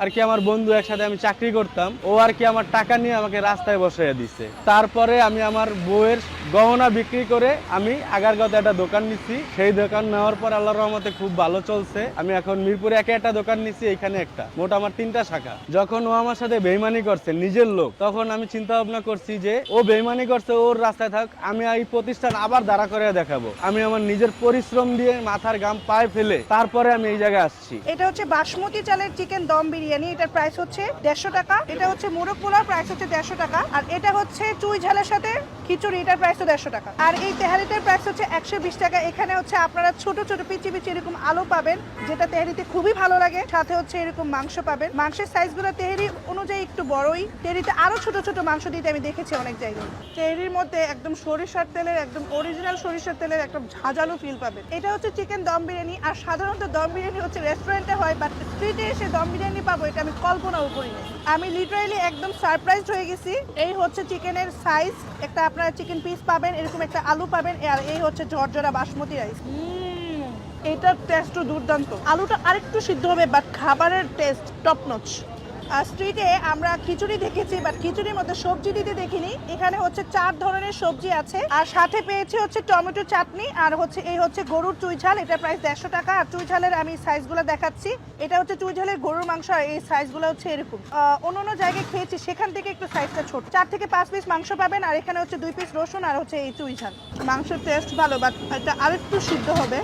আর কি আমার বন্ধু একসাথে আমি চাকরি করতাম, ও আর কি আমার টাকা নিয়ে আমাকে রাস্তায় বসাইয়া দিছে। তারপরে আমি আমার বউয়ের গহনা বিক্রি করে আমি আগারগাঁওতে একটা দোকান নিচ্ছি। সেই দোকান নেওয়ার পর আল্লাহর রহমতে খুব ভালো চলছে। আমি এখন মিরপুরে একটা দোকান নিচ্ছি, এখানে একটা, মোট আমার 3টা শাখা। যখন ও আমার সাথে বেইমানি করছে নিজের লোক, তখন আমি চিন্তা ভাবনা করছি যে ও বেইমানি করছে, ওর রাস্তায় থাক, আমি এই প্রতিষ্ঠান আবার দাঁড়া করে দেখাবো। আমি আমার নিজের পরিশ্রম দিয়ে মাথার ঘাম পায়ে ফেলে তারপরে আমি এই জায়গায় আসছি। এটা হচ্ছে বাসমতি চালের চিকেন দম বিরিয়ানি, এটার প্রাইস হচ্ছে 150 টাকা। এটা হচ্ছে মোরগ পোলাও, প্রাইস হচ্ছে 150 টাকা। আর এটা হচ্ছে চুই ঝালের সাথে খিচুড়ি, এটার প্রাইস 150 টাকা। আর এই তেহারিটার প্রাইস হচ্ছে 120 টাকা। এখানে হচ্ছে আপনারা ছোট ছোট পিচি পিচি এরকম আলু পাবেন, যেটা তেহারিতে খুবই ভালো লাগে। সাথে হচ্ছে এরকম মাংস পাবেন। মাংসের সাইজগুলো তেহারি অনুযায়ী একটু বড়ই। তেহারিতে আরো ছোট ছোট মাংস দিতে আমি দেখেছি অনেক জায়গায়। তেহারির মধ্যে একদম সরিষার তেলের, একদম অরিজিনাল সরিষার তেলের একটা ঝাঁঝালো ফিল পাবেন। এটা হচ্ছে চিকেন দম বিরিয়ানি। আর সাধারণত দম বিরিয়ানি হচ্ছে রেস্টুরেন্টে হয়, বাট স্ট্রিটে এসে দম বিরিয়ানি পাবো এটা আমি কল্পনাও করিনি। আমি লিটারালি একদম সারপ্রাইজড হয়ে গেছি। এই হচ্ছে চিকেনের সাইজ, একটা আপনারা চিকেন পিস পাবেন, এরকম একটা আলু পাবেন, আর এই হচ্ছে ঝরঝরা বাসমতি রাইস। এটার টেস্টও দুর্দান্ত। আলুটা আরেকটু সিদ্ধ হবে, বাট খাবারের টেস্ট টপ নচ। স্ট্রিটে আমরা খিচুড়ি দেখেছি, বাট খিচুড়ির মধ্যে সবজি দিতে দেখিনি। এখানে হচ্ছে 4 ধরনের সবজি আছে, আর সাথে পেয়েছি হচ্ছে টমেটো চাটনি, আর হচ্ছে এই হচ্ছে গরুর চুই ঝাল, এটা প্রাইস 150 টাকা। আর চুই ঝালের আমি সাইজগুলো দেখাচ্ছি। এটা হচ্ছে চুই ঝালের গরুর মাংস, আর এই সাইজগুলো হচ্ছে এরকম। অন্য জায়গায় খেয়েছি, সেখান থেকে একটু সাইজটা ছোট। 4 থেকে 5 পিস মাংস পাবেন, আর এখানে হচ্ছে 2 পিস রসুন, আর হচ্ছে এই চুই ঝাল। মাংসের টেস্ট ভালো, বাট এটা আরেকটু সিদ্ধ হবে।